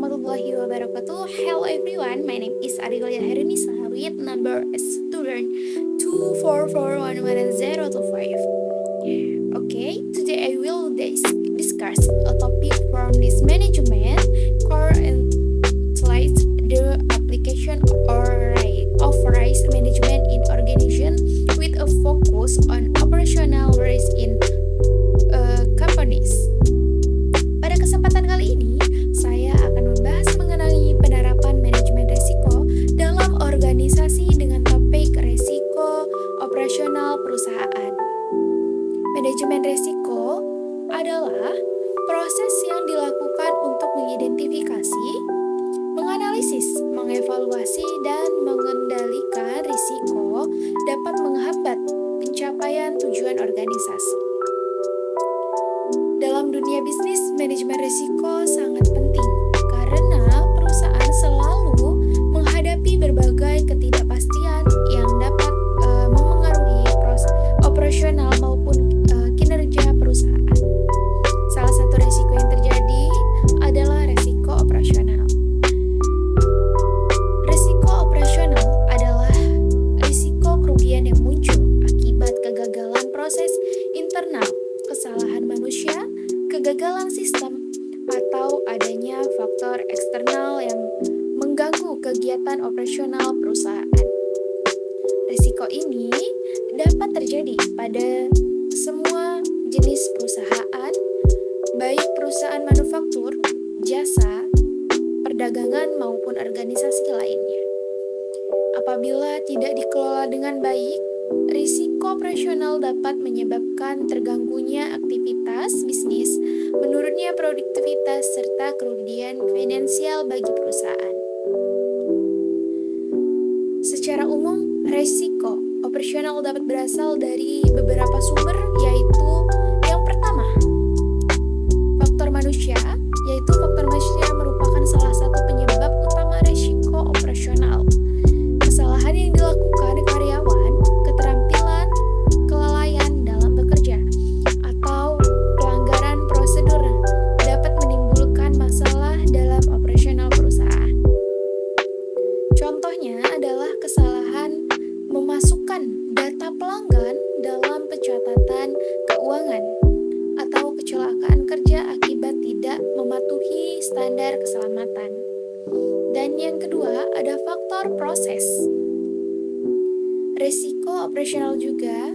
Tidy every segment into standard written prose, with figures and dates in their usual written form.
warahmatullahi wabarakatuh. Hello everyone, my name is Arilia Herinisa with number student 244111025. Okay, today I will discuss a topic from this management core and slides the application of risk management in organization with a focus on operational risk in companies. Pada kesempatan kali ini, saya akan membahas mengenai penerapan manajemen risiko dalam organisasi dengan topik risiko operasional perusahaan. Manajemen risiko adalah proses yang dilakukan untuk mengidentifikasi, menganalisis, mengevaluasi, dan mengendalikan risiko dapat menghambat pencapaian tujuan organisasi. Dalam dunia bisnis, manajemen risiko sangat penting karena perusahaan selalu menghadapi berbagai ketidakpastian yang dapat memengaruhi proses operasional maupun kinerja perusahaan. Salah satu risiko yang terjadi adalah risiko operasional. Risiko operasional adalah risiko kerugian yang muncul akibat kegagalan proses internal, kesalahan manusia, kegagalan sistem, atau adanya faktor eksternal yang mengganggu kegiatan operasional perusahaan. Risiko ini dapat terjadi pada semua jenis perusahaan, baik perusahaan manufaktur, jasa, perdagangan, maupun organisasi lainnya. Apabila tidak dikelola dengan baik, risiko operasional dapat menyebabkan terganggunya aktivitas bisnis, menurunnya produktivitas, serta kerugian finansial bagi perusahaan. Secara umum, risiko operasional dapat berasal dari beberapa sumber, yaitu yang pertama, faktor manusia, yaitu faktor manusia merupakan salah satu penyebab utama risiko operasional. Kesalahan yang dilakukan karyawan, keterampilan, kelalaian dalam bekerja, atau pelanggaran prosedur dapat menimbulkan masalah dalam operasional perusahaan. Contohnya adalah kesalahan memasukkan data pelanggan dalam pencatatan keuangan atau kecelakaan kerja akibat tidak mematuhi standar keselamatan. Dan yang kedua ada faktor proses. Risiko operasional juga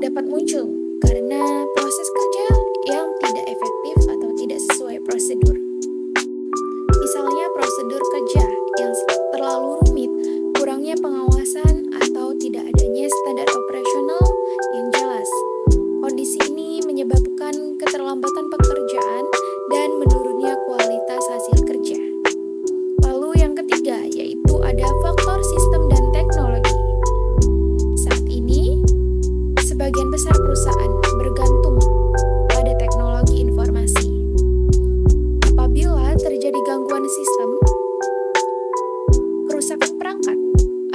dapat muncul karena proses kerja yang tidak efektif atau tidak sesuai prosedur. Misalnya prosedur kerja yang terlalu rumit, kurangnya pengawasan, atau tidak adanya standar operasional yang jelas. Kondisi ini menyebabkan keterlambatan pekerjaan dan menurunnya kualitas hasil kerja. Lalu yang ketiga yaitu ada faktor sistem dan teknologi. Saat ini, sebagian besar perusahaan bergantung pada teknologi informasi. Apabila terjadi gangguan sistem, kerusakan perangkat,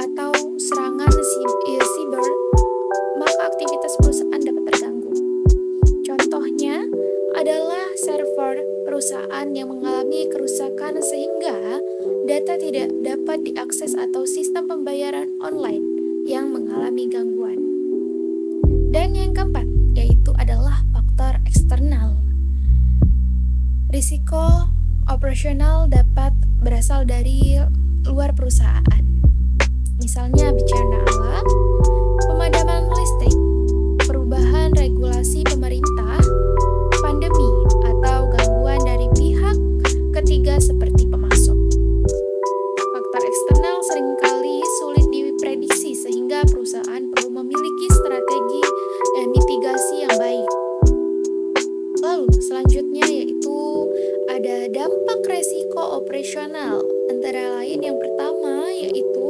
atau serangan siber, maka aktivitas perusahaan dapat terganggu. Contohnya adalah server perusahaan yang mengalami kerusakan sehingga data tidak dapat diakses atau sistem pembayaran online yang mengalami gangguan. Dan yang keempat yaitu adalah faktor eksternal. Risiko operasional dapat berasal dari luar perusahaan. Misalnya bencana alam, pemadaman listrik, perubahan regulasi pemerintah, pandemi, atau gangguan dari pihak ketiga seperti pemasok. Faktor eksternal seringkali sulit diprediksi sehingga perusahaan perlu memiliki strategi dan mitigasi yang baik. Lalu selanjutnya yaitu ada dampak risiko operasional. Antara lain yang pertama yaitu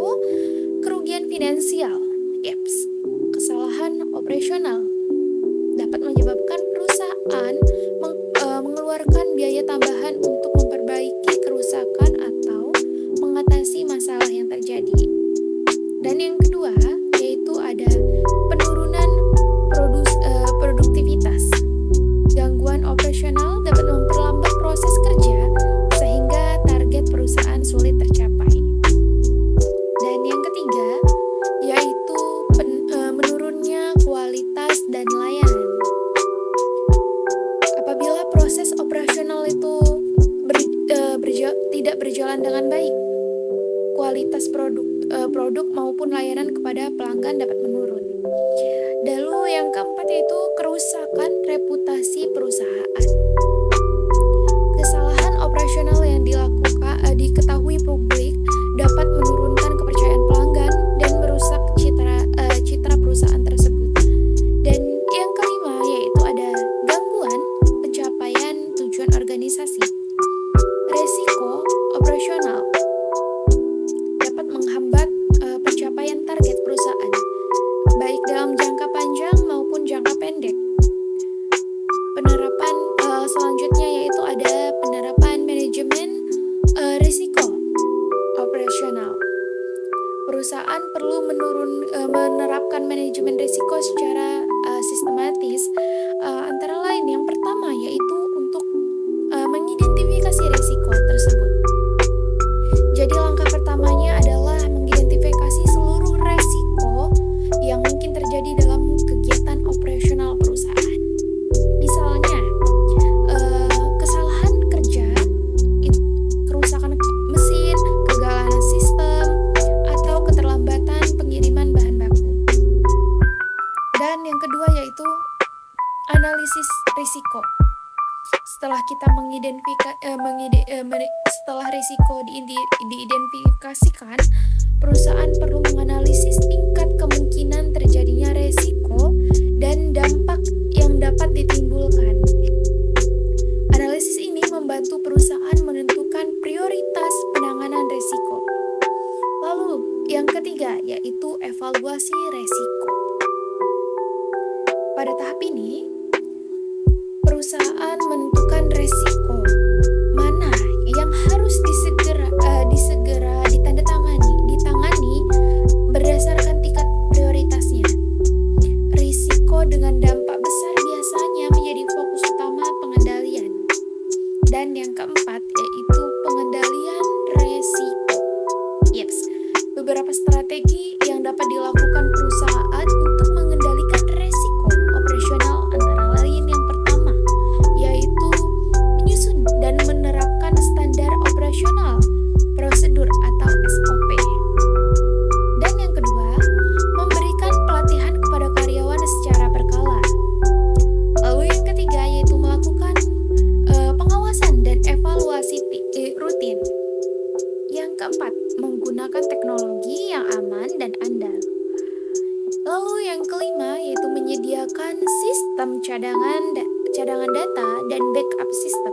kerugian finansial. Kesalahan operasional dapat menyebabkan perusahaan mengeluarkan biaya tambahan untuk memperbaiki kerusakan atau mengatasi masalah yang terjadi. Dan yang kedua yaitu ada penurunan produktivitas. Gangguan operasional dapat memperlambat proses kerja sehingga tidak berjalan dengan baik. Kualitas produk maupun layanan kepada pelanggan dapat menurun. Lalu yang keempat yaitu kerusakan reputasi perusahaan. Kesalahan operasional yang diketahui publik dapat menurunkan kepercayaan pelanggan dan merusak citra perusahaan tersebut. Dan yang kelima yaitu ada gangguan pencapaian tujuan organisasi. Resiko operasional dapat menghambat pencapaian target perusahaan, baik dalam jangka panjang maupun jangka pendek. Penerapan selanjutnya yaitu ada penerapan manajemen risiko operasional. Perusahaan perlu menerapkan manajemen risiko secara sistematis, antara lain yang pertama yaitu untuk mengidentifikasi risiko tersebut. Jadi langkah pertamanya adalah mengidentifikasi seluruh risiko yang mungkin terjadi dalam kegiatan operasional perusahaan. Misalnya, kesalahan kerja, kerusakan mesin, kegagalan sistem, atau keterlambatan pengiriman bahan baku. Dan yang kedua yaitu analisis risiko. Setelah kita setelah risiko diidentifikasikan, perusahaan perlu menganalisis tingkat kemungkinan terjadinya risiko dan dampak yang dapat ditimbulkan. Analisis ini membantu perusahaan menentukan prioritas penanganan risiko. Lalu, yang ketiga yaitu evaluasi risiko. Pada tahap ini, perusahaan menentukan risiko mana yang harus disegera ditangani berdasarkan tingkat prioritasnya. Risiko dengan dampak besar biasanya menjadi fokus utama pengendalian. Dan yang keempat yaitu pengendalian risiko. Beberapa strategi yang dapat dilakukan perusahaan untuk mengendalikan risiko operasional antara lain yang pertama yaitu menyusun dan menerapkan standar operasional prosedur atau SOP. Dan yang kedua, memberikan pelatihan kepada karyawan secara berkala. Lalu yang ketiga yaitu melakukan pengawasan dan evaluasi rutin. Yang keempat, menggunakan teknologi yang aman dan andal. Lalu yang kelima yaitu menyediakan sistem cadangan data dan backup sistem.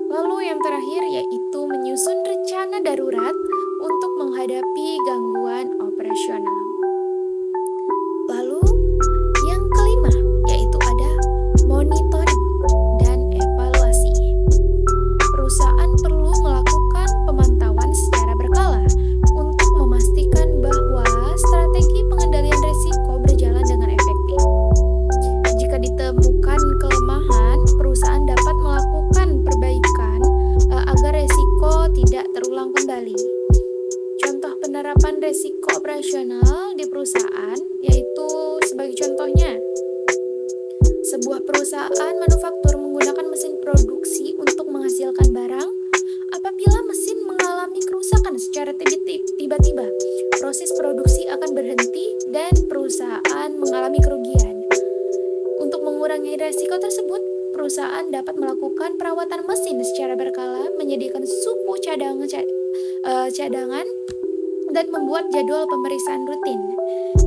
Lalu yang terakhir yaitu menyusun rencana darurat untuk menghadapi gangguan operasional. Lalu yang kelima yaitu ada monitoring dan evaluasi. Perusahaan perlu melakukan pemantauan secara berkala untuk memastikan bahwa strategi pengendalian risiko berjalan dengan efektif. Jika ditemukan kelemahan, perusahaan dapat melakukan perbaikan agar risiko tidak terulang kembali. Contoh penerapan risiko operasional di perusahaan yaitu sebagai contohnya, sebuah perusahaan manufaktur menggunakan mesin produksi untuk menghasilkan barang. Apabila mesin mengalami kerusakan secara tiba-tiba, proses produksi akan berhenti dan perusahaan mengalami kerugian. Untuk mengurangi risiko tersebut, perusahaan dapat melakukan perawatan mesin secara berkala, menyediakan suku cadangan, dan membuat jadwal pemeriksaan rutin.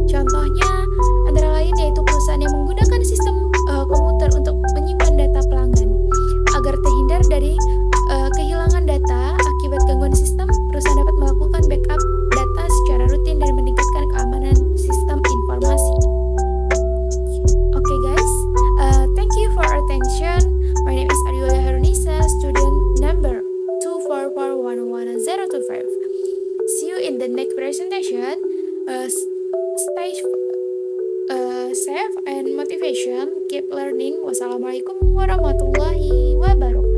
Contohnya antara lain yaitu perusahaan yang menggunakan sistem komputer untuk menyimpan data pelanggan. Agar terhindar dari kehilangan data akibat gangguan sistem, perusahaan dapat melakukan backup data secara rutin dan meningkatkan keamanan sistem informasi. Okay guys, thank you for your attention. My name is Ariola Harunisa, student number 244111025. See you in the next presentation. Stay safe and motivation. Keep learning. Wassalamualaikum warahmatullahi wabarakatuh.